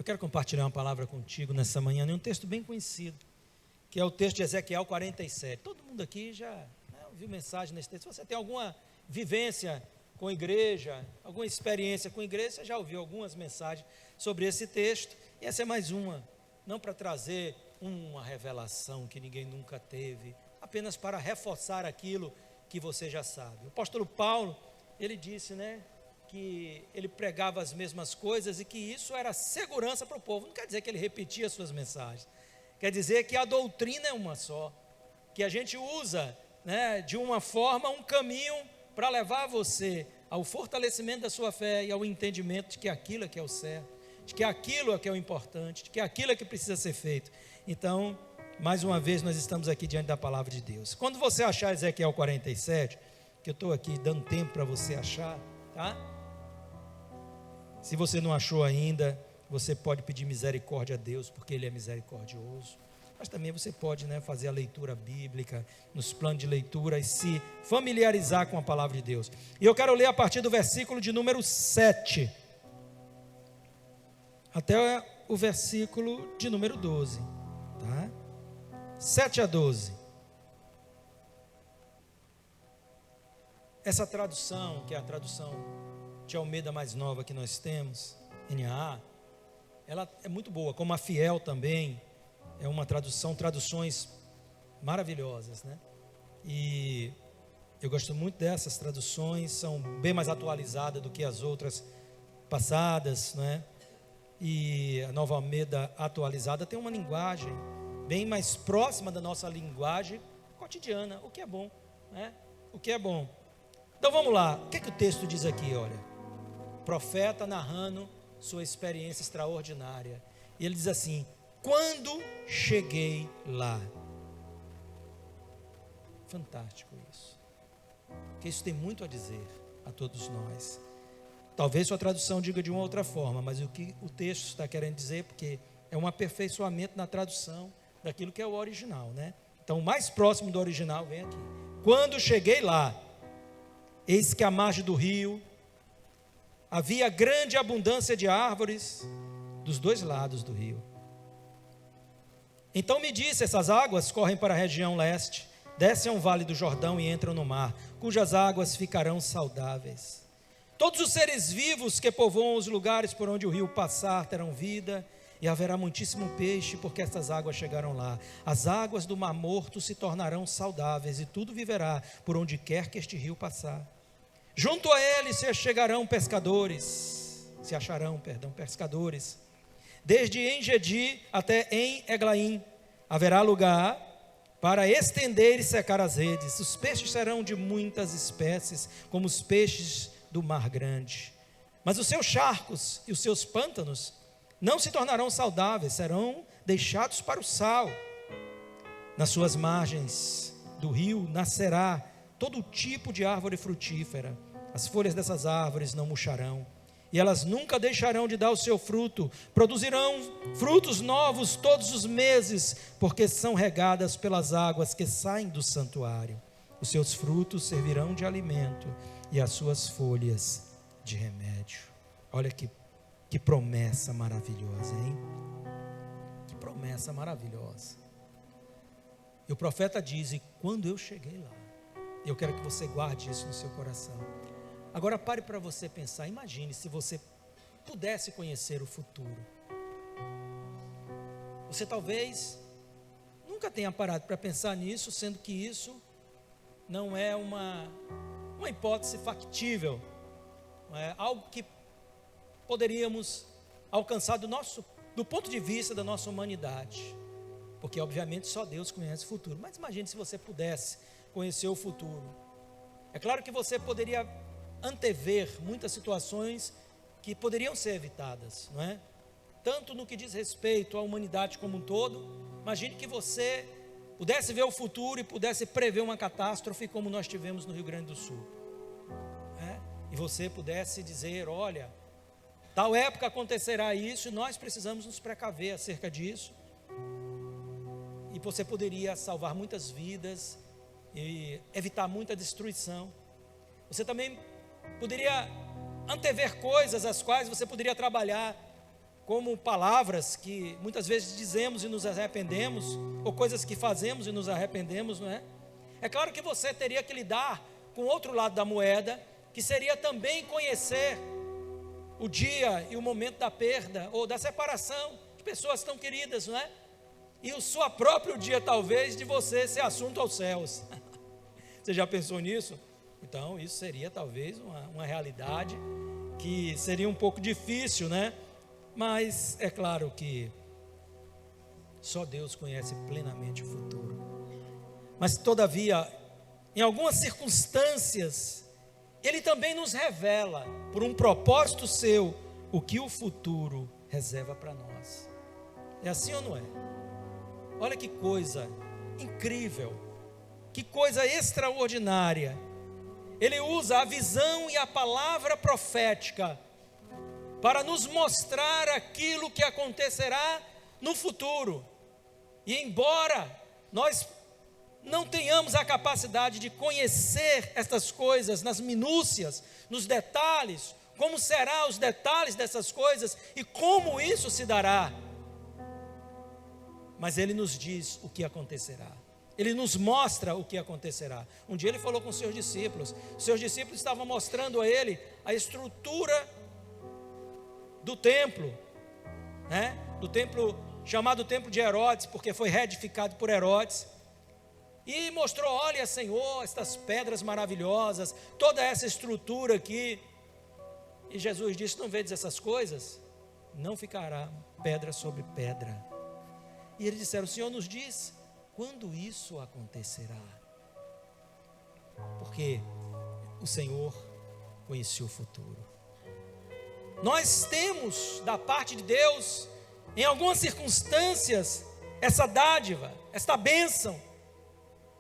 Eu quero compartilhar uma palavra contigo nessa manhã, um texto bem conhecido, que é o texto de Ezequiel 47. Todo mundo aqui já ouviu mensagem nesse texto. Se você tem alguma vivência com igreja, alguma experiência com igreja, você já ouviu algumas mensagens sobre esse texto. E essa é mais uma, não para trazer uma revelação que ninguém nunca teve, apenas para reforçar aquilo que você já sabe. O apóstolo Paulo, ele disse, que ele pregava as mesmas coisas e que isso era segurança para o povo. Não quer dizer que ele repetia as suas mensagens, quer dizer que a doutrina é uma só, que a gente usa, de uma forma, um caminho para levar você ao fortalecimento da sua fé e ao entendimento de que aquilo é que é o certo, de que aquilo é que é o importante, de que aquilo é que precisa ser feito. Então, mais uma vez nós estamos aqui diante da palavra de Deus. Quando você achar Ezequiel 47, que eu estou aqui dando tempo para você achar, tá? Se você não achou ainda, você pode pedir misericórdia a Deus, porque Ele é misericordioso. Mas também você pode, fazer a leitura bíblica, nos planos de leitura e se familiarizar com a palavra de Deus. E eu quero ler a partir do versículo de número 7, até o versículo de número 12, tá? 7 a 12. Essa tradução, que é a tradução de Almeida mais nova que nós temos, NAA, ela é muito boa, como a Fiel também, é uma traduções maravilhosas, E eu gosto muito dessas traduções, são bem mais atualizadas do que as outras passadas, E a Nova Almeida atualizada tem uma linguagem bem mais próxima da nossa linguagem cotidiana, o que é bom, O que é bom. Então vamos lá, o que é que o texto diz aqui, olha? Profeta narrando sua experiência extraordinária. E ele diz assim: quando cheguei lá. Fantástico isso. Porque isso tem muito a dizer a todos nós. Talvez sua tradução diga de uma outra forma, mas o que o texto está querendo dizer, porque é um aperfeiçoamento na tradução daquilo que é o original, Então, o mais próximo do original vem aqui. Quando cheguei lá, eis que à margem do rio havia grande abundância de árvores dos dois lados do rio. Então me disse: essas águas correm para a região leste, descem ao vale do Jordão e entram no mar, cujas águas ficarão saudáveis. Todos os seres vivos que povoam os lugares por onde o rio passar terão vida, e haverá muitíssimo peixe, porque estas águas chegaram lá. As águas do Mar Morto se tornarão saudáveis, e tudo viverá por onde quer que este rio passar. Junto a ele se acharão pescadores, desde En-Gedi até En-Eglaim, haverá lugar para estender e secar as redes. Os peixes serão de muitas espécies, como os peixes do mar grande. Mas os seus charcos e os seus pântanos não se tornarão saudáveis, serão deixados para o sal. Nas suas margens do rio nascerá todo tipo de árvore frutífera. As folhas dessas árvores não murcharão, e elas nunca deixarão de dar o seu fruto. Produzirão frutos novos todos os meses, porque são regadas pelas águas que saem do santuário. Os seus frutos servirão de alimento, e as suas folhas de remédio. Olha que promessa maravilhosa, hein? Que promessa maravilhosa. E o profeta diz: e quando eu cheguei lá, eu quero que você guarde isso no seu coração. Agora pare para você pensar, imagine se você pudesse conhecer o futuro. Você talvez nunca tenha parado para pensar nisso, sendo que isso não é uma hipótese factível, não é algo que poderíamos alcançar do ponto de vista da nossa humanidade, porque obviamente só Deus conhece o futuro. Mas imagine se você pudesse conhecer o futuro. É claro que você poderia antever muitas situações que poderiam ser evitadas, não é? Tanto no que diz respeito à humanidade como um todo. Imagine que você pudesse ver o futuro e pudesse prever uma catástrofe como nós tivemos no Rio Grande do Sul, e você pudesse dizer: olha, tal época acontecerá isso e nós precisamos nos precaver acerca disso. E você poderia salvar muitas vidas e evitar muita destruição. Você também poderia antever coisas as quais você poderia trabalhar como palavras que muitas vezes dizemos e nos arrependemos, ou coisas que fazemos e nos arrependemos, não é? É claro que você teria que lidar com o outro lado da moeda, que seria também conhecer o dia e o momento da perda, ou da separação de pessoas tão queridas, não é? E o seu próprio dia, talvez, de você ser assunto aos céus. Você já pensou nisso? Então, isso seria talvez uma realidade que seria um pouco difícil, né? Mas é claro que só Deus conhece plenamente o futuro. Mas, todavia, em algumas circunstâncias, Ele também nos revela, por um propósito seu, o que o futuro reserva para nós. É assim ou não é? Olha que coisa incrível, que coisa extraordinária. Ele usa a visão e a palavra profética para nos mostrar aquilo que acontecerá no futuro. E embora nós não tenhamos a capacidade de conhecer estas coisas nas minúcias, nos detalhes, como serão os detalhes dessas coisas e como isso se dará, mas Ele nos diz o que acontecerá. Ele nos mostra o que acontecerá. Um dia Ele falou com os seus discípulos estavam mostrando a Ele a estrutura do templo, né? Do templo chamado Templo de Herodes, porque foi reedificado por Herodes. E mostrou: olha, Senhor, estas pedras maravilhosas, toda essa estrutura aqui. E Jesus disse: não vedes essas coisas? Não ficará pedra sobre pedra. E eles disseram: o Senhor nos diz quando isso acontecerá, porque o Senhor conhecia o futuro. Nós temos da parte de Deus, em algumas circunstâncias, essa dádiva, esta bênção,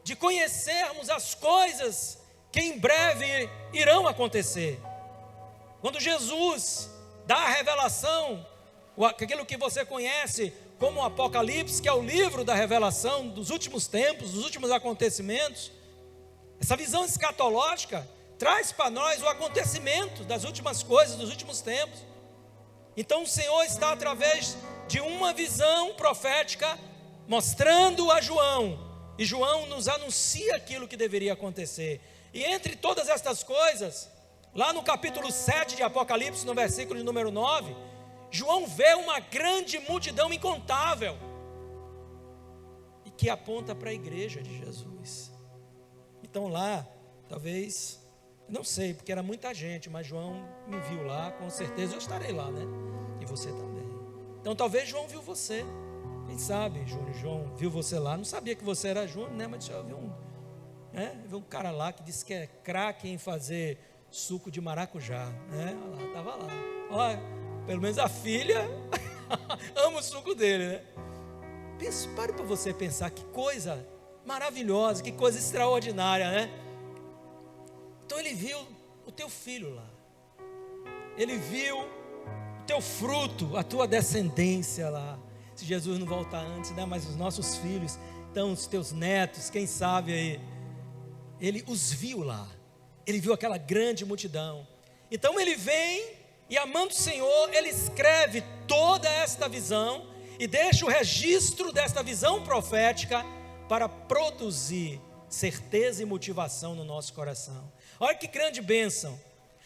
de conhecermos as coisas que em breve irão acontecer. Quando Jesus dá a revelação, aquilo que você conhece como o Apocalipse, que é o livro da revelação dos últimos tempos, dos últimos acontecimentos, essa visão escatológica traz para nós o acontecimento das últimas coisas, dos últimos tempos. Então o Senhor está, através de uma visão profética, mostrando a João, e João nos anuncia aquilo que deveria acontecer. E entre todas estas coisas, lá no capítulo 7 de Apocalipse, no versículo de número 9, João vê uma grande multidão incontável, e que aponta para a igreja de Jesus. Então lá, talvez, não sei, porque era muita gente, mas João me viu lá, com certeza eu estarei lá, né? E você também. Então talvez João viu você. Quem sabe, Júnior, João viu você lá, não sabia que você era Júnior, né? Mas eu vi vi um cara lá que disse que é craque em fazer suco de maracujá, né? Olha lá, estava lá. Olha, pelo menos a filha ama o suco dele, né? Pare para você pensar, que coisa maravilhosa, que coisa extraordinária, né? Então ele viu o teu filho lá, ele viu o teu fruto, a tua descendência lá. Se Jesus não voltar antes, né? Mas os nossos filhos, então os teus netos, quem sabe aí, ele os viu lá, ele viu aquela grande multidão. Então ele vem e, amando o Senhor, ele escreve toda esta visão e deixa o registro desta visão profética para produzir certeza e motivação no nosso coração. Olha que grande bênção.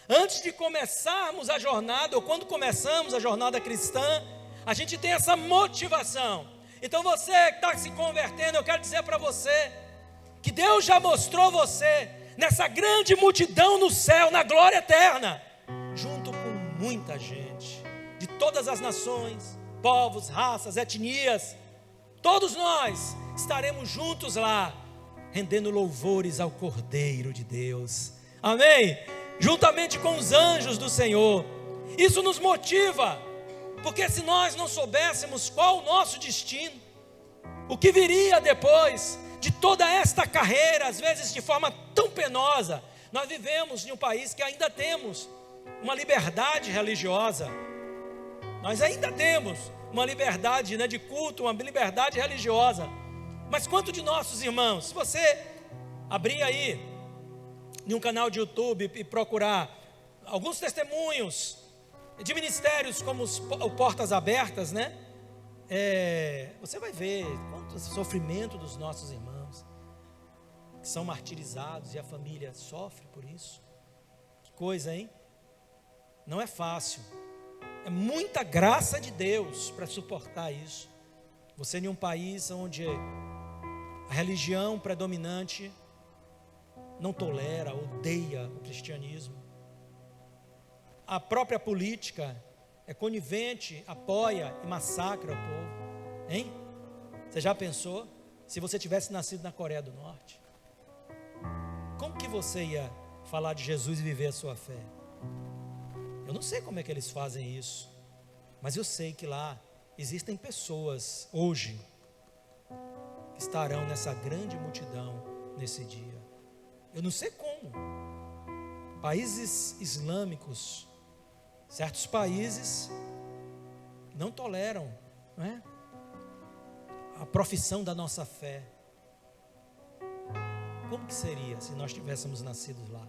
Antes de começarmos a jornada, ou quando começamos a jornada cristã, a gente tem essa motivação. Então você que está se convertendo, eu quero dizer para você que Deus já mostrou você nessa grande multidão no céu, na glória eterna, junto com muita gente, de todas as nações, povos, raças, etnias. Todos nós estaremos juntos lá, rendendo louvores ao Cordeiro de Deus, amém? Juntamente com os anjos do Senhor. Isso nos motiva, porque se nós não soubéssemos qual o nosso destino, o que viria depois de toda esta carreira, às vezes de forma tão penosa, nós vivemos em um país que ainda temos uma liberdade religiosa, nós ainda temos uma liberdade, né, de culto, uma liberdade religiosa, mas quanto de nossos irmãos, se você abrir aí em um canal de YouTube e procurar alguns testemunhos de ministérios como o Portas Abertas, né? Você vai ver quanto sofrimento dos nossos irmãos que são martirizados e a família sofre por isso. Que coisa, hein? Não é fácil. É muita graça de Deus para suportar isso. Você em um país onde a religião predominante não tolera, odeia o cristianismo. A própria política é conivente, apoia e massacra o povo. Hein? Você já pensou? Se você tivesse nascido na Coreia do Norte, como que você ia falar de Jesus e viver a sua fé? Eu não sei como é que eles fazem isso, mas eu sei que lá existem pessoas hoje que estarão nessa grande multidão nesse dia. Eu não sei como. Países islâmicos, certos países não toleram, não é? A profissão da nossa fé. Como que seria se nós tivéssemos nascido lá?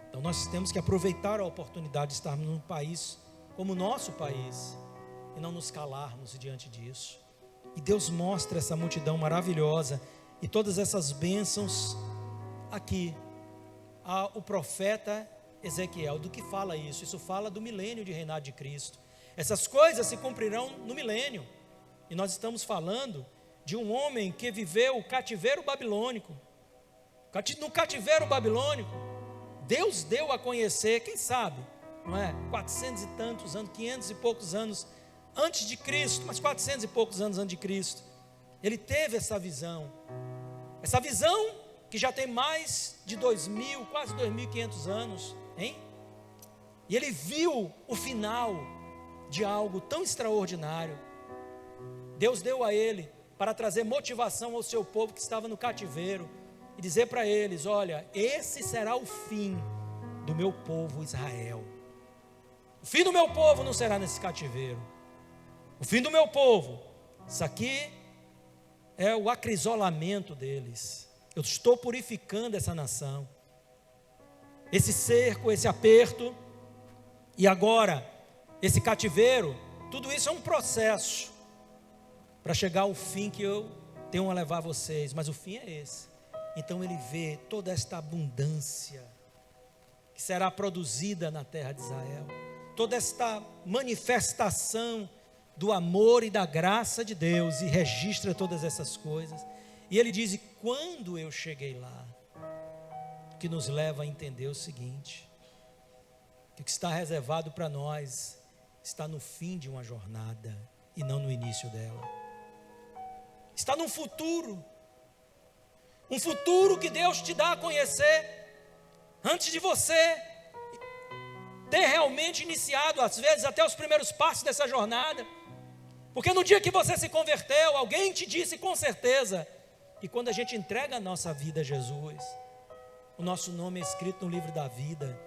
Então nós temos que aproveitar a oportunidade de estarmos num país como o nosso país e não nos calarmos diante disso. E Deus mostra essa multidão maravilhosa e todas essas bênçãos aqui. O profeta Ezequiel, do que fala isso? Isso fala do milênio de reinado de Cristo. Essas coisas se cumprirão no milênio. E nós estamos falando de um homem que viveu o cativeiro babilônico. No cativeiro babilônico, Deus deu a conhecer, quem sabe, não é? 400 e tantos anos, 500 e poucos anos antes de Cristo, mas 400 e poucos anos antes de Cristo, ele teve essa visão que já tem mais de 2.000, quase 2.500 anos, hein? E ele viu o final de algo tão extraordinário. Deus deu a ele para trazer motivação ao seu povo que estava no cativeiro e dizer para eles: olha, esse será o fim do meu povo Israel. O fim do meu povo não será nesse cativeiro. O fim do meu povo, isso aqui é o acrisolamento deles. Eu estou purificando essa nação, esse cerco, esse aperto, e agora esse cativeiro, tudo isso é um processo para chegar ao fim que eu tenho a levar vocês, mas o fim é esse. Então ele vê toda esta abundância que será produzida na terra de Israel, toda esta manifestação do amor e da graça de Deus, e registra todas essas coisas. E ele diz: e quando eu cheguei lá, que nos leva a entender o seguinte, que o que está reservado para nós está no fim de uma jornada e não no início dela. Está num futuro, um futuro que Deus te dá a conhecer antes de você ter realmente iniciado, às vezes até os primeiros passos dessa jornada. Porque no dia que você se converteu, alguém te disse com certeza, e quando a gente entrega a nossa vida a Jesus, o nosso nome é escrito no livro da vida,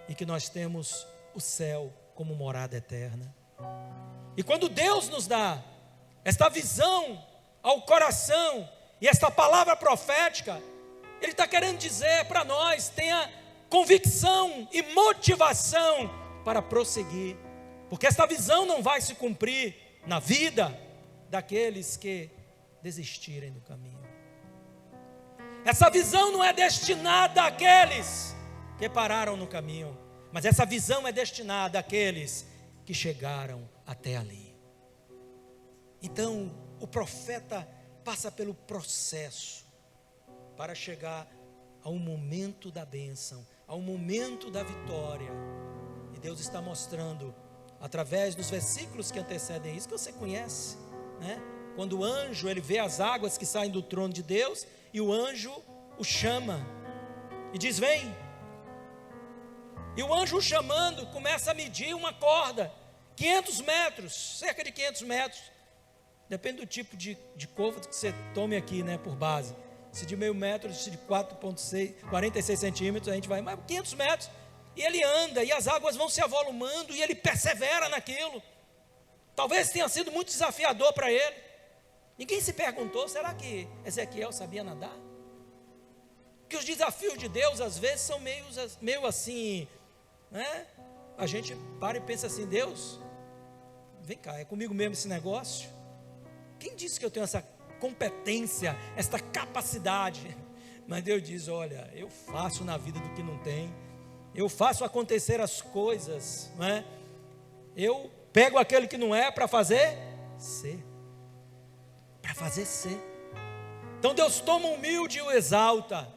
e que nós temos o céu como morada eterna. E quando Deus nos dá esta visão ao coração e esta palavra profética, Ele está querendo dizer para nós: tenha convicção e motivação para prosseguir, porque esta visão não vai se cumprir na vida daqueles que desistirem do caminho. Essa visão não é destinada àqueles que pararam no caminho, mas essa visão é destinada àqueles que chegaram até ali. Então, o profeta passa pelo processo para chegar ao momento da bênção, ao momento da vitória. E Deus está mostrando, através dos versículos que antecedem isso, que você conhece, né? Quando o anjo, ele vê as águas que saem do trono de Deus, e o anjo o chama e diz: vem. E o anjo o chamando começa a medir uma corda, 500 metros, cerca de 500 metros, depende do tipo de côvado que você tome aqui, né, por base. Se de meio metro, se de 46 centímetros, a gente vai mais 500 metros, e ele anda, e as águas vão se avolumando, e ele persevera naquilo. Talvez tenha sido muito desafiador para ele. Ninguém se perguntou: será que Ezequiel sabia nadar? Que os desafios de Deus às vezes são meio assim, né? a gente para e pensa assim: Deus, vem cá, é comigo mesmo esse negócio? Quem disse que eu tenho essa competência, essa capacidade? Mas Deus diz: olha, eu faço na vida do que não tem, eu faço acontecer as coisas, não é? Eu pego aquele que não é para fazer ser, para fazer ser. Então Deus toma o humilde e o exalta,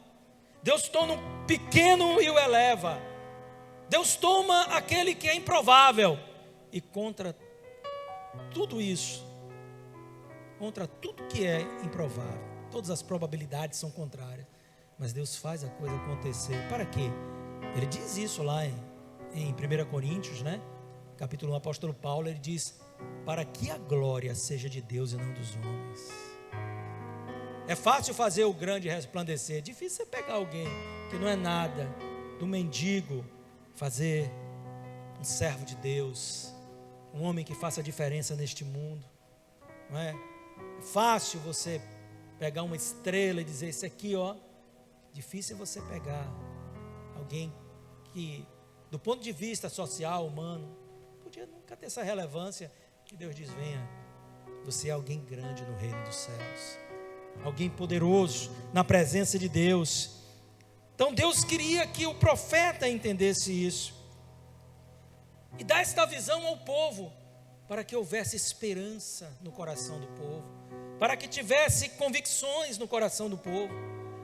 Deus toma o pequeno e o eleva, Deus toma aquele que é improvável, e contra tudo isso, contra tudo que é improvável, todas as probabilidades são contrárias, mas Deus faz a coisa acontecer. Para quê? Ele diz isso lá em 1 Coríntios, né? Capítulo 1, o apóstolo Paulo, ele diz: para que a glória seja de Deus e não dos homens. É fácil fazer o grande resplandecer, é difícil você pegar alguém que não é nada, do mendigo, fazer um servo de Deus, um homem que faça diferença neste mundo, não é? É fácil você pegar uma estrela e dizer: isso aqui, ó. Difícil é você pegar alguém que, do ponto de vista social, humano, podia nunca ter essa relevância, que Deus diz: venha, você é alguém grande no reino dos céus, alguém poderoso na presença de Deus. Então Deus queria que o profeta entendesse isso, e dar esta visão ao povo, para que houvesse esperança no coração do povo, para que tivesse convicções no coração do povo,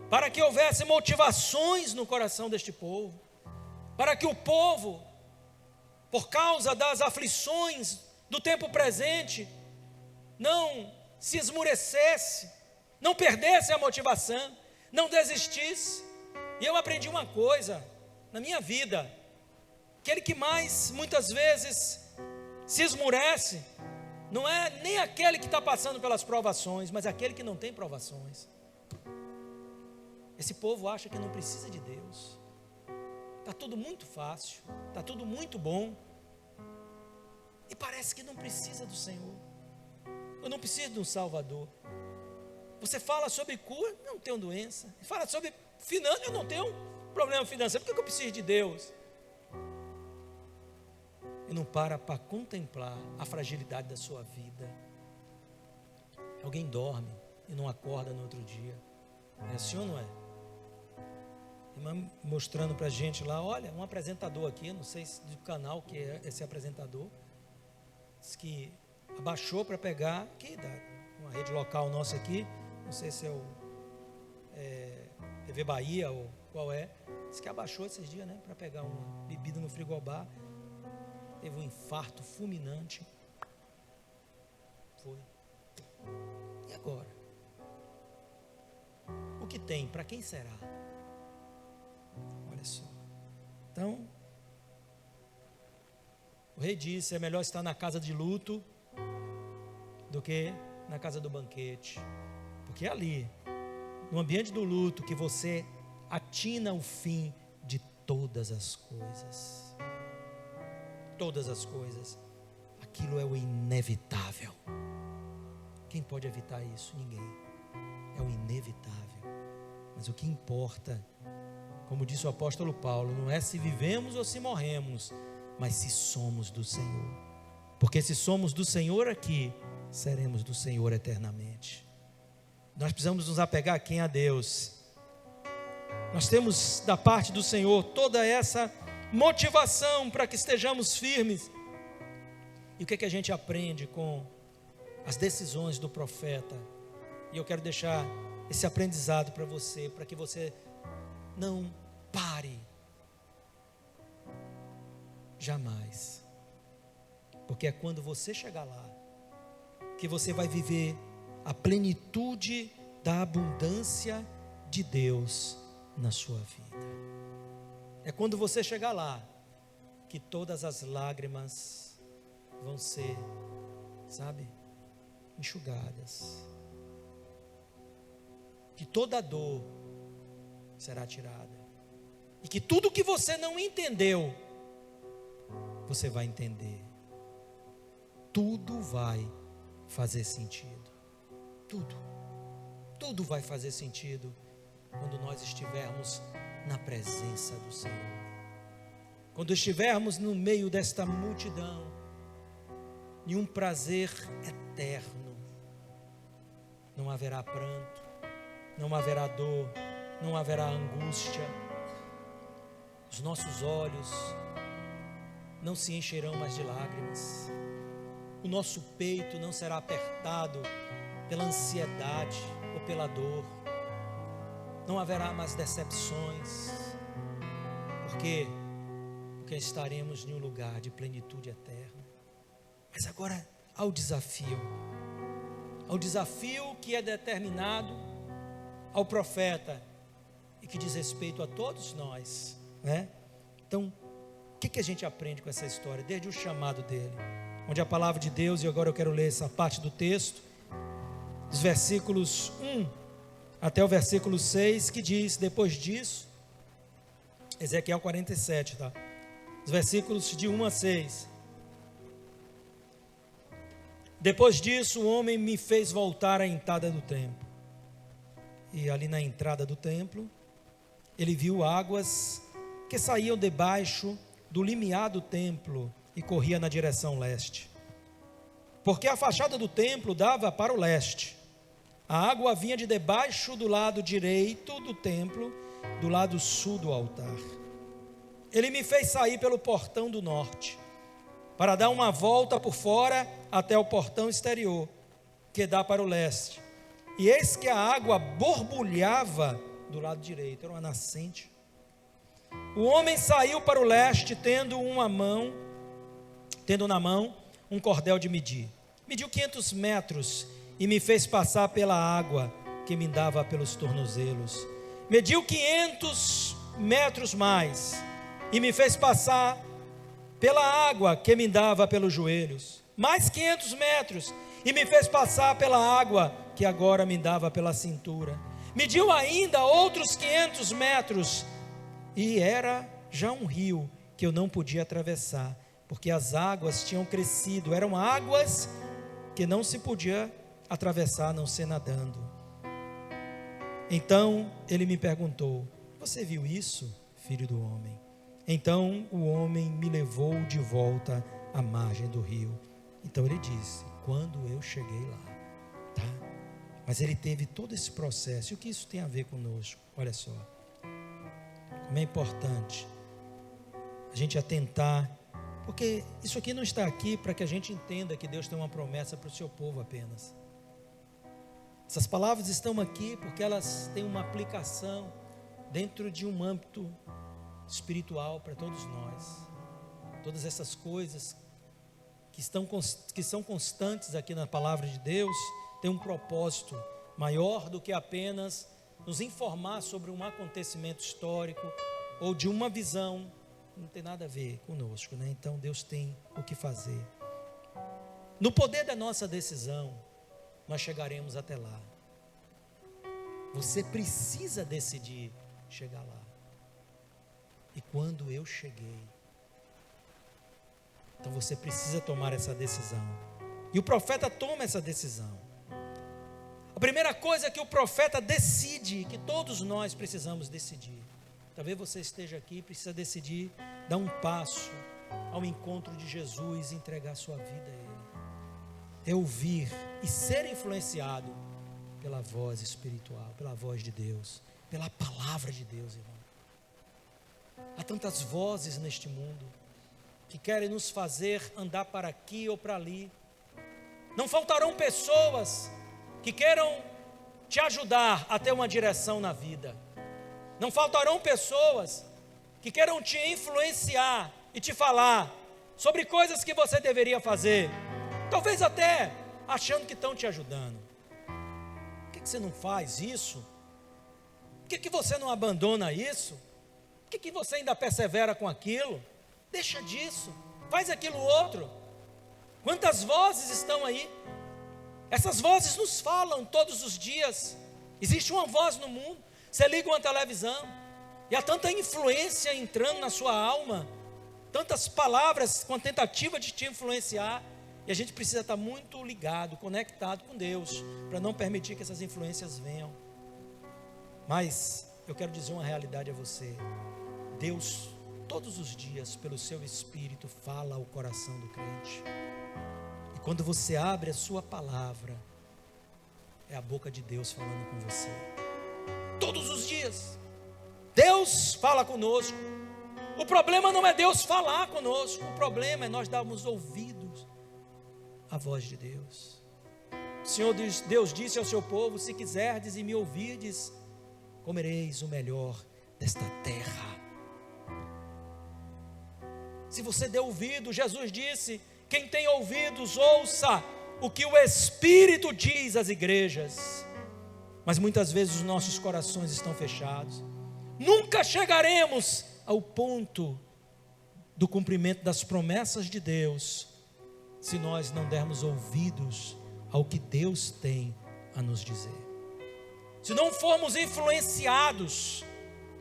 para que houvesse motivações no coração deste povo, para que o povo, por causa das aflições do tempo presente, não se esmurecesse, não perdesse a motivação, não desistisse. E eu aprendi uma coisa na minha vida: aquele que mais muitas vezes se esmurece não é nem aquele que está passando pelas provações, mas aquele que não tem provações. Esse povo acha que não precisa de Deus, está tudo muito fácil, está tudo muito bom, e parece que não precisa do Senhor. Eu não preciso de um Salvador. Você fala sobre cura, não tenho doença. Fala sobre finanças, eu não tenho problema financeiro, por que eu preciso de Deus? E não para contemplar a fragilidade da sua vida. Alguém dorme e não acorda no outro dia. É assim ou não é? Irmã mostrando para a gente lá: olha, um apresentador aqui, não sei se do canal que é esse apresentador, disse que abaixou para pegar, aqui da uma rede local nossa aqui, não sei se é o TV Bahia ou qual é, disse que abaixou esses dias, né, para pegar uma bebida no frigobar, teve um infarto fulminante, foi. E agora? O que tem? Para quem será? Olha só. Então, o rei disse: é melhor estar na casa de luto do que na casa do banquete, porque é ali, no ambiente do luto, que você atina o fim de todas as coisas. Todas as coisas. Aquilo é o inevitável. Quem pode evitar isso? Ninguém. É o inevitável. Mas o que importa, como disse o apóstolo Paulo, não é se vivemos ou se morremos, mas se somos do Senhor. Porque se somos do Senhor aqui, seremos do Senhor eternamente. Nós precisamos nos apegar a quem? A Deus. Nós temos da parte do Senhor toda essa motivação para que estejamos firmes. E o que é que a gente aprende com as decisões do profeta? E eu quero deixar esse aprendizado para você, para que você não pare jamais, porque é quando você chegar lá que você vai viver a plenitude da abundância de Deus na sua vida. É quando você chegar lá que todas as lágrimas vão ser, sabe, enxugadas, que toda a dor será tirada, e que tudo que você não entendeu, você vai entender. Tudo vai fazer sentido. Tudo vai fazer sentido quando nós estivermos na presença do Senhor. quando estivermos no meio desta multidão, de um prazer eterno, não haverá pranto, não haverá dor, não haverá angústia, os nossos olhos não se encherão mais de lágrimas, o nosso peito não será apertado pela ansiedade ou pela dor, não haverá mais decepções. Por quê? Porque estaremos em um lugar de plenitude eterna. Mas agora ao desafio que é determinado ao profeta e que diz respeito a todos nós, né? Então, o que a gente aprende com essa história? Desde o chamado dele, onde a palavra de Deus, e agora eu quero ler essa parte do texto, dos versículos 1 até o versículo 6, que diz, depois disso, Ezequiel 47, tá? Os versículos de 1 a 6. Depois disso, o homem me fez voltar à entrada do templo. E ali na entrada do templo, ele viu águas que saíam debaixo do limiar do templo e corria na direção leste. Porque a fachada do templo dava para o leste. A água vinha de debaixo do lado direito do templo, do lado sul do altar. Ele me fez sair pelo portão do norte, para dar uma volta por fora até o portão exterior, que dá para o leste. E eis que a água borbulhava do lado direito, era uma nascente. O homem saiu para o leste, tendo na mão um cordel de medir. Mediu 500 metros e me fez passar pela água que me dava pelos tornozelos. Mediu 500 metros mais e me fez passar pela água que me dava pelos joelhos. Mais 500 metros e me fez passar pela água que agora me dava pela cintura. Mediu ainda outros 500 metros e era já um rio que eu não podia atravessar, porque as águas tinham crescido, eram águas que não se podia atravessar a não ser nadando. Então ele me perguntou: você viu isso, filho do homem? Então o homem me levou de volta à margem do rio. Então ele disse: quando eu cheguei lá, tá? Mas ele teve todo esse processo. E o que isso tem a ver conosco? Olha só, como é importante a gente atentar, porque isso aqui não está aqui para que a gente entenda que Deus tem uma promessa para o seu povo apenas. Essas palavras estão aqui porque elas têm uma aplicação dentro de um âmbito espiritual para todos nós. Todas essas coisas que são constantes aqui na palavra de Deus têm um propósito maior do que apenas nos informar sobre um acontecimento histórico ou de uma visão. Não tem nada a ver conosco, né? Então Deus tem o que fazer. No poder da nossa decisão, nós chegaremos até lá. Você precisa decidir chegar lá. E quando eu cheguei, então você precisa tomar essa decisão. E o profeta toma essa decisão. A primeira coisa que o profeta decide, que todos nós precisamos decidir. Talvez você esteja aqui e precisa decidir dar um passo ao encontro de Jesus e entregar sua vida a Ele. É ouvir e ser influenciado pela voz espiritual, pela voz de Deus, pela palavra de Deus, irmão. Há tantas vozes neste mundo que querem nos fazer andar para aqui ou para ali. Não faltarão pessoas que queiram te ajudar a ter uma direção na vida. Não faltarão pessoas que queiram te influenciar e te falar sobre coisas que você deveria fazer, talvez até achando que estão te ajudando. Por que você não faz isso? Por que você não abandona isso? Por que você ainda persevera com aquilo? Deixa disso, faz aquilo outro. Quantas vozes estão aí? Essas vozes nos falam todos os dias. Existe uma voz no mundo. Você liga uma televisão e há tanta influência entrando na sua alma, tantas palavras com a tentativa de te influenciar, e a gente precisa estar muito ligado, conectado com Deus, para não permitir que essas influências venham. Mas eu quero dizer uma realidade a você: Deus todos os dias, pelo seu Espírito, fala ao coração do crente. E quando você abre a sua palavra, é a boca de Deus falando com você. Todos os dias, Deus fala conosco. O problema não é Deus falar conosco, o problema é nós darmos ouvidos à voz de Deus. O Senhor Deus disse ao seu povo: se quiserdes e me ouvirdes, comereis o melhor desta terra. Se você der ouvido, Jesus disse: quem tem ouvidos, ouça o que o Espírito diz às igrejas. Mas muitas vezes os nossos corações estão fechados. Nunca chegaremos ao ponto do cumprimento das promessas de Deus, se nós não dermos ouvidos ao que Deus tem a nos dizer. Se não formos influenciados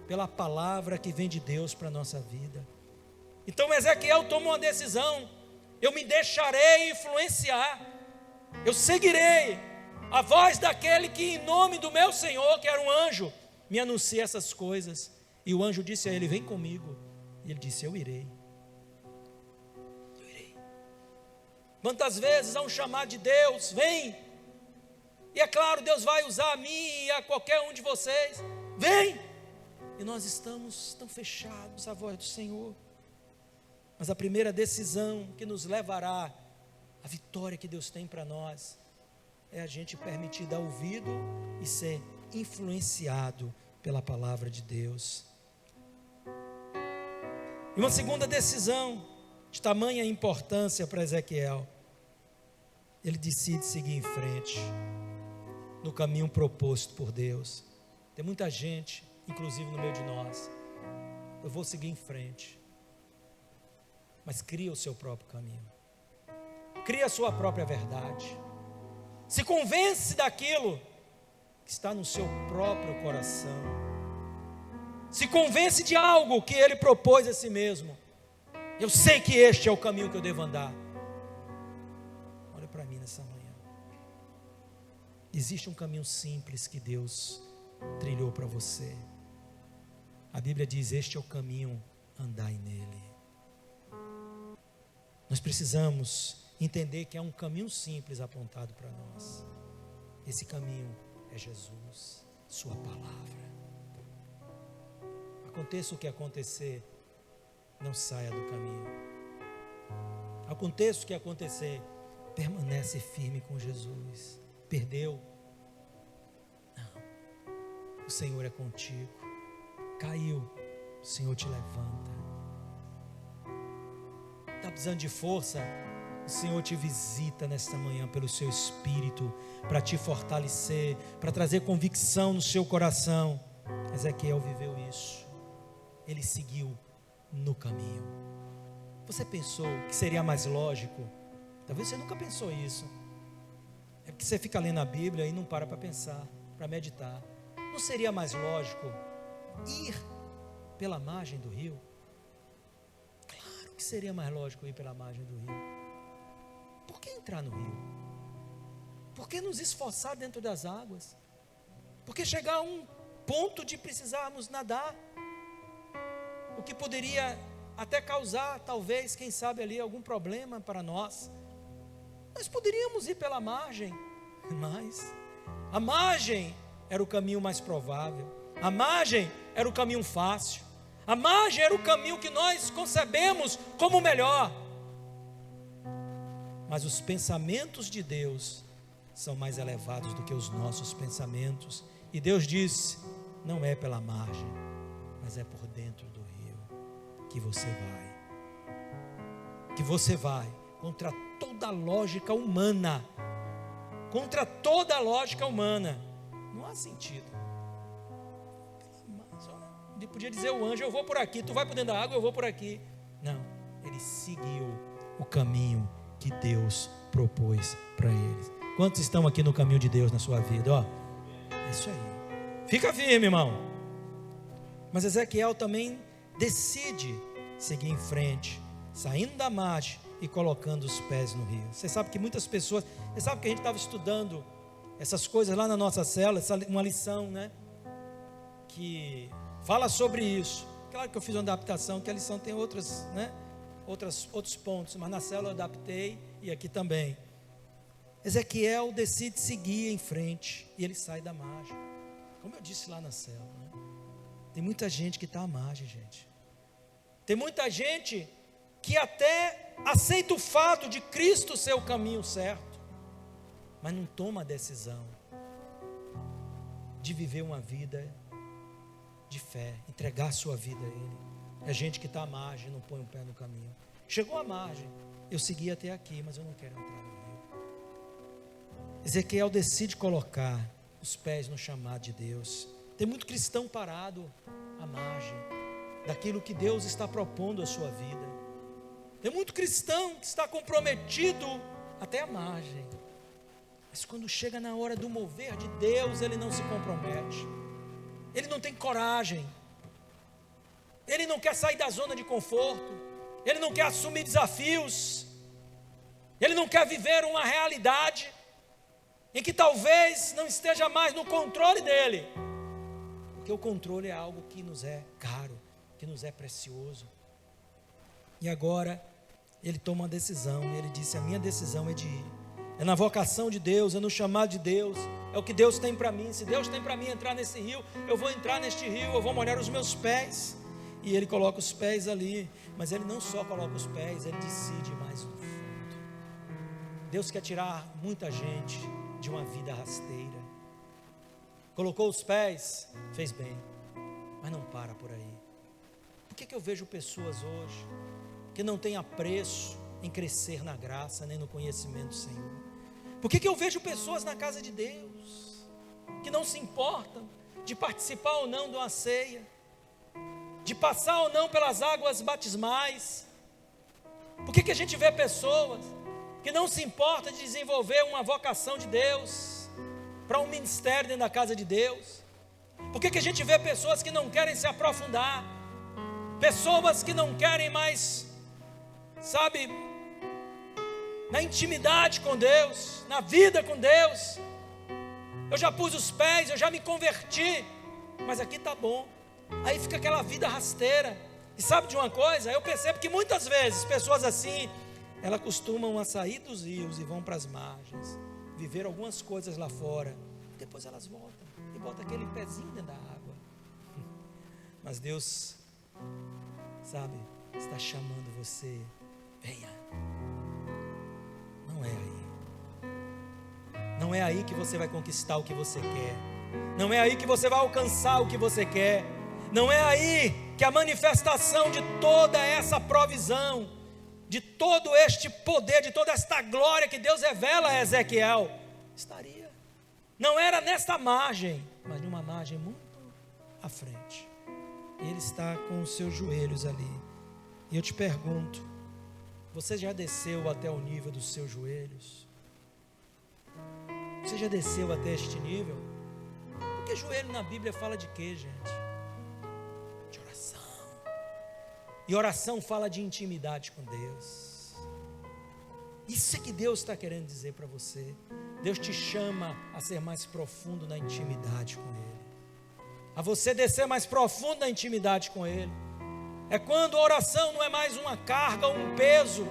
pela palavra que vem de Deus para a nossa vida. Então Ezequiel toma uma decisão: eu me deixarei influenciar, eu seguirei a voz daquele que em nome do meu Senhor, que era um anjo, me anuncia essas coisas. E o anjo disse a ele: vem comigo. E ele disse: eu irei. Eu irei. Quantas vezes há um chamado de Deus: vem. E é claro, Deus vai usar a mim e a qualquer um de vocês. Vem. E nós estamos tão fechados à voz do Senhor. Mas a primeira decisão que nos levará à vitória que Deus tem para nós é a gente permitir dar ouvido e ser influenciado pela palavra de Deus. E uma segunda decisão de tamanha importância para Ezequiel: ele decide seguir em frente no caminho proposto por Deus. Tem muita gente, inclusive no meio de nós: eu vou seguir em frente. Mas cria o seu próprio caminho, cria a sua própria verdade, se convence daquilo que está no seu próprio coração, se convence de algo que ele propôs a si mesmo. Eu sei que este é o caminho que eu devo andar. Olha para mim nessa manhã. Existe um caminho simples que Deus trilhou para você. A Bíblia diz: este é o caminho, andai nele. Nós precisamos entender que há um caminho simples apontado para nós. Esse caminho é Jesus, sua palavra. Aconteça o que acontecer, não saia do caminho. Aconteça o que acontecer, permanece firme com Jesus. Perdeu? Não. O Senhor é contigo. Caiu, o Senhor te levanta. Está precisando de força? O Senhor te visita nesta manhã pelo seu Espírito, para te fortalecer, para trazer convicção no seu coração. Ezequiel viveu isso. Ele seguiu no caminho. Você pensou que seria mais lógico? Talvez você nunca pensou isso. É porque você fica lendo a Bíblia e não para pensar, para meditar. Não seria mais lógico ir pela margem do rio? Claro que seria mais lógico ir pela margem do rio. Por que entrar no rio? Por que nos esforçar dentro das águas? Por que chegar a um ponto de precisarmos nadar? O que poderia até causar, talvez, quem sabe ali, algum problema para nós. Nós poderíamos ir pela margem, mas a margem era o caminho mais provável. A margem era o caminho fácil. A margem era o caminho que nós concebemos como o melhor. Mas os pensamentos de Deus são mais elevados do que os nossos pensamentos. E Deus disse: não é pela margem, mas é por dentro do rio que você vai. Que você vai contra toda a lógica humana. Contra toda a lógica humana. Não há sentido. Ele podia dizer o anjo: eu vou por aqui, tu vai por dentro da água, eu vou por aqui. Não, ele seguiu o caminho que Deus propôs para eles. Quantos estão aqui no caminho de Deus na sua vida? Ó, é isso aí. Fica firme, irmão. Mas Ezequiel também decide seguir em frente, saindo da margem e colocando os pés no rio. Você sabe que muitas pessoas, você sabe que a gente estava estudando essas coisas lá na nossa célula, uma lição, né? Que fala sobre isso. Claro que eu fiz uma adaptação, que a lição tem outros pontos, mas na célula eu adaptei e aqui também. Ezequiel decide seguir em frente e ele sai da margem. Como eu disse lá na célula, né? Tem muita gente que está à margem, gente. Tem muita gente que até aceita o fato de Cristo ser o caminho certo, mas não toma a decisão de viver uma vida de fé, entregar a sua vida a Ele. É gente que está à margem, não põe o pé no caminho. Chegou à margem, eu segui até aqui, mas eu não quero entrar no rio. Ezequiel decide colocar os pés no chamado de Deus. Tem muito cristão parado à margem daquilo que Deus está propondo à sua vida. Tem muito cristão que está comprometido até a margem, mas quando chega na hora do mover de Deus, ele não se compromete, ele não tem coragem, ele não quer sair da zona de conforto, ele não quer assumir desafios, ele não quer viver uma realidade em que talvez não esteja mais no controle dele, porque o controle é algo que nos é caro, que nos é precioso. E agora ele toma uma decisão, e ele disse: a minha decisão é de ir, é na vocação de Deus, é no chamado de Deus, é o que Deus tem para mim. Se Deus tem para mim entrar nesse rio, eu vou entrar neste rio, eu vou molhar os meus pés. E ele coloca os pés ali, mas ele não só coloca os pés, ele decide mais no fundo. Deus quer tirar muita gente de uma vida rasteira. Colocou os pés, fez bem, mas não para por aí. Por que eu vejo pessoas hoje que não têm apreço em crescer na graça, nem no conhecimento do Senhor? Por que eu vejo pessoas na casa de Deus que não se importam de participar ou não de uma ceia, de passar ou não pelas águas batismais? Por que a gente vê pessoas que não se importam de desenvolver uma vocação de Deus para um ministério dentro da casa de Deus? Por que a gente vê pessoas que não querem se aprofundar, pessoas que não querem mais, sabe, na intimidade com Deus, na vida com Deus? Eu já pus os pés, eu já me converti, mas aqui está bom. Aí fica aquela vida rasteira. E sabe de uma coisa? Eu percebo que muitas vezes pessoas assim, elas costumam a sair dos rios e vão para as margens, viver algumas coisas lá fora, depois elas voltam e botam aquele pezinho dentro da água. Mas Deus, sabe, está chamando você: venha. Não é aí. Não é aí que você vai conquistar o que você quer. Não é aí que você vai alcançar o que você quer. Não é aí que a manifestação de toda essa provisão, de todo este poder, de toda esta glória que Deus revela a Ezequiel, estaria. Não era nesta margem, mas numa margem muito à frente. Ele está com os seus joelhos ali. E eu te pergunto: você já desceu até o nível dos seus joelhos? Você já desceu até este nível? Porque joelho na Bíblia fala de quê, gente? De oração. E oração fala de intimidade com Deus. Isso é que Deus está querendo dizer para você. Deus te chama a ser mais profundo na intimidade com Ele, a você descer mais profundo na intimidade com Ele. É quando a oração não é mais uma carga, ou um peso,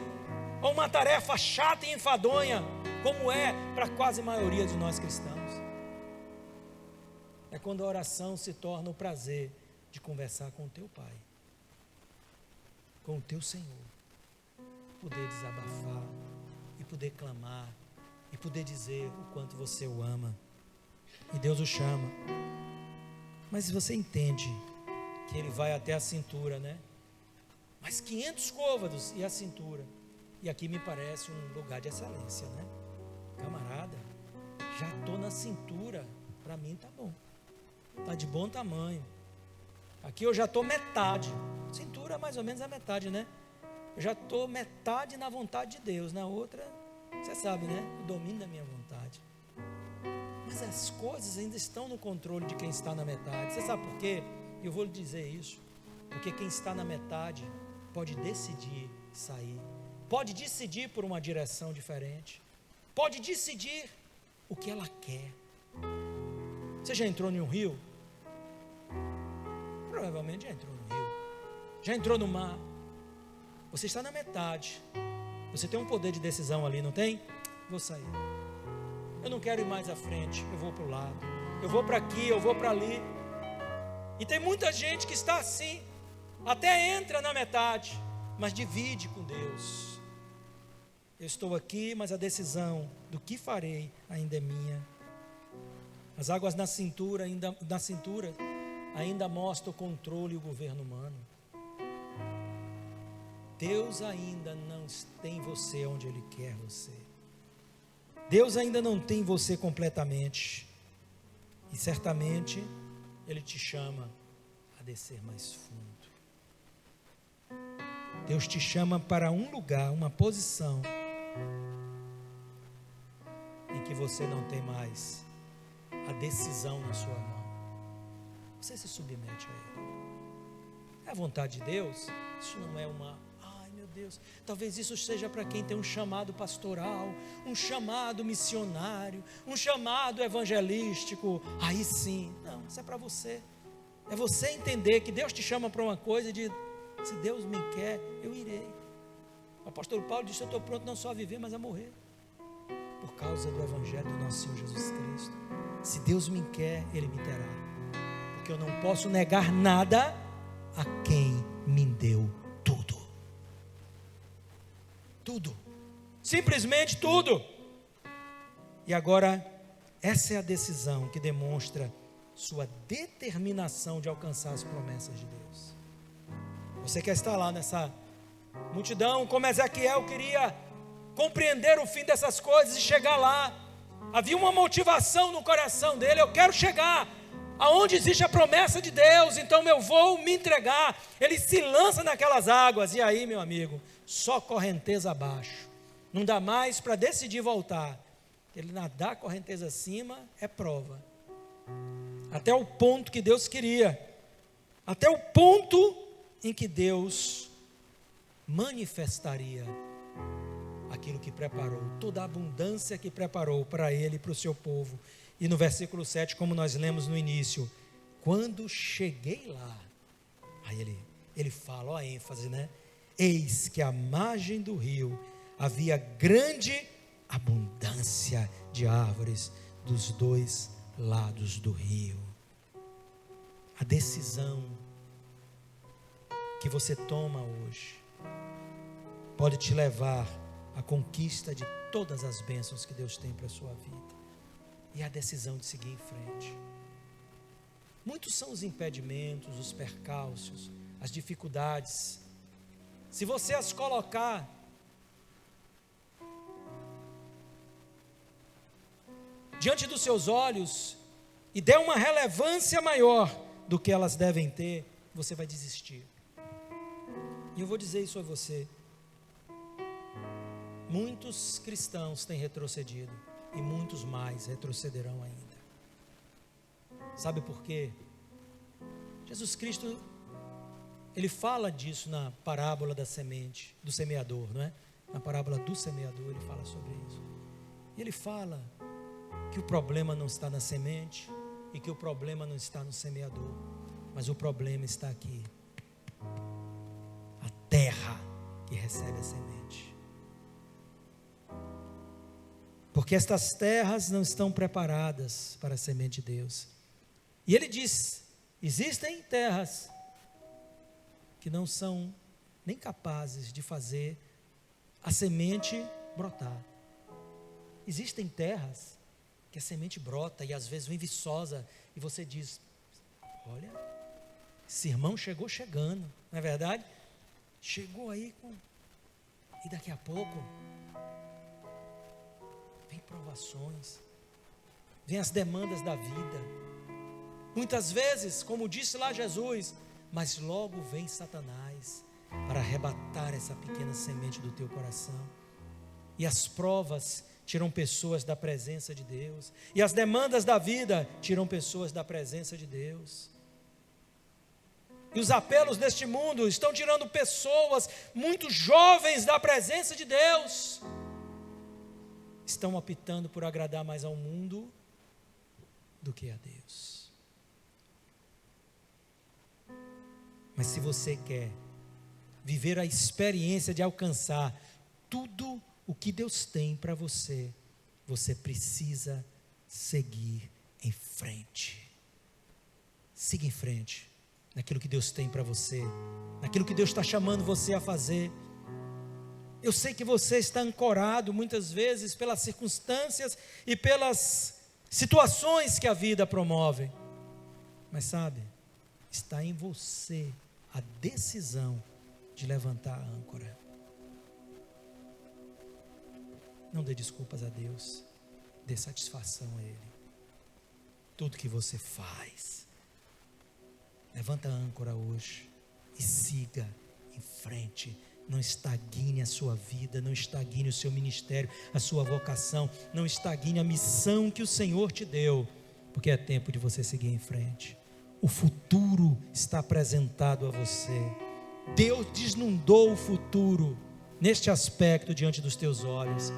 ou uma tarefa chata e enfadonha, como é para quase a maioria de nós cristãos. É quando a oração se torna o prazer de conversar com o teu Pai, com o teu Senhor, poder desabafar e poder clamar e poder dizer o quanto você o ama. E Deus o chama. Mas se você entende que Ele vai até a cintura, né? Mais 500 côvados e a cintura. E aqui me parece um lugar de excelência, né? Camarada, já estou na cintura, para mim está bom, está de bom tamanho. Aqui eu já estou metade, cintura mais ou menos a metade, né? Eu já estou metade na vontade de Deus, na outra, você sabe, né? O domínio da minha vontade. Mas as coisas ainda estão no controle de quem está na metade. Você sabe por quê? Eu vou lhe dizer isso. Porque quem está na metade pode decidir sair, pode decidir por uma direção diferente, pode decidir o que ela quer. Você já entrou em um rio? Provavelmente já entrou no rio. Já entrou no mar. Você está na metade. Você tem um poder de decisão ali, não tem? Vou sair. Eu não quero ir mais à frente, eu vou para o lado. Eu vou para aqui, eu vou para ali. E tem muita gente que está assim, até entra na metade, mas divide com Deus. Eu estou aqui, mas a decisão do que farei ainda é minha. As águas na cintura ainda mostram o controle e o governo humano. Deus ainda não tem você onde Ele quer você. Deus ainda não tem você completamente. E certamente Ele te chama a descer mais fundo. Deus te chama para um lugar, uma posição em que você não tem mais a decisão na sua mão. Você se submete a Ele. É a vontade de Deus. Isso não é uma... Meu Deus, talvez isso seja para quem tem um chamado pastoral, um chamado missionário, um chamado evangelístico. Aí sim, não, isso é para você. É você entender que Deus te chama para uma coisa e de, se Deus me quer, eu irei. O apóstolo Paulo disse: eu estou pronto não só a viver, mas a morrer, por causa do evangelho do nosso Senhor Jesus Cristo. Se Deus me quer, Ele me terá, porque eu não posso negar nada a quem me deu tudo. Tudo, simplesmente tudo. E agora, essa é a decisão que demonstra sua determinação de alcançar as promessas de Deus. Você quer estar lá nessa multidão, como Ezequiel queria compreender o fim dessas coisas e chegar lá. Havia uma motivação no coração dele: eu quero chegar aonde existe a promessa de Deus, então eu vou me entregar. Ele se lança naquelas águas, e aí, meu amigo, só correnteza abaixo, não dá mais para decidir voltar. Ele nadar correnteza acima é prova, até o ponto que Deus queria, até o ponto em que Deus manifestaria aquilo que preparou, toda a abundância que preparou para ele e para o seu povo. E no versículo 7, como nós lemos no início, quando cheguei lá, aí ele fala, ó a ênfase, né? Eis que à margem do rio havia grande abundância de árvores dos dois lados do rio. A decisão que você toma hoje pode te levar à conquista de todas as bênçãos que Deus tem para a sua vida. E a decisão de seguir em frente. Muitos são os impedimentos, os percalços, as dificuldades. Se você as colocar diante dos seus olhos e der uma relevância maior do que elas devem ter, você vai desistir. E eu vou dizer isso a você: muitos cristãos têm retrocedido, e muitos mais retrocederão ainda. Sabe por quê? Jesus Cristo, Ele fala disso na parábola da semente, do semeador, não é? Na parábola do semeador Ele fala sobre isso. E Ele fala que o problema não está na semente e que o problema não está no semeador, mas o problema está aqui. A terra que recebe a semente. Porque estas terras não estão preparadas para a semente de Deus. E Ele diz: existem terras que não são nem capazes de fazer a semente brotar. Existem terras que a semente brota e às vezes vem viçosa, e você diz: olha, esse irmão chegou chegando, não é verdade? Chegou aí e daqui a pouco vem provações, vem as demandas da vida. Muitas vezes, como disse lá Jesus, mas logo vem Satanás para arrebatar essa pequena semente do teu coração. E as provas tiram pessoas da presença de Deus, e as demandas da vida tiram pessoas da presença de Deus. E os apelos deste mundo estão tirando pessoas muito jovens da presença de Deus. Estão optando por agradar mais ao mundo do que a Deus. Mas se você quer viver a experiência de alcançar tudo o que Deus tem para você, você precisa seguir em frente. Siga em frente, naquilo que Deus tem para você, naquilo que Deus está chamando você a fazer. Eu sei que você está ancorado muitas vezes pelas circunstâncias e pelas situações que a vida promove, mas sabe, está em você a decisão de levantar a âncora. Não dê desculpas a Deus, dê satisfação a Ele. Tudo que você faz, levanta a âncora hoje e siga em frente. Não estagne a sua vida, não estagne o seu ministério, a sua vocação, não estagne a missão que o Senhor te deu, porque é tempo de você seguir em frente. O futuro está apresentado a você. Deus desnudou o futuro neste aspecto diante dos teus olhos.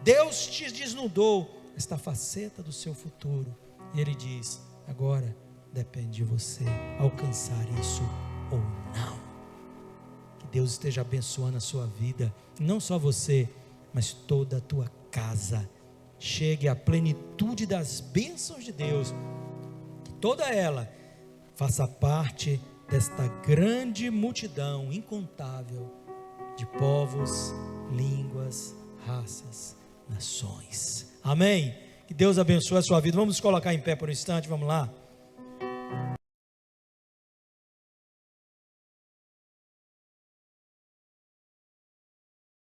Deus te desnudou esta faceta do seu futuro. E Ele diz: agora depende de você alcançar isso ou não. Que Deus esteja abençoando a sua vida, não só você, mas toda a tua casa. Chegue à plenitude das bênçãos de Deus, que toda ela faça parte desta grande multidão incontável de povos, línguas, raças, nações. Amém? Que Deus abençoe a sua vida. Vamos nos colocar em pé por um instante, vamos lá.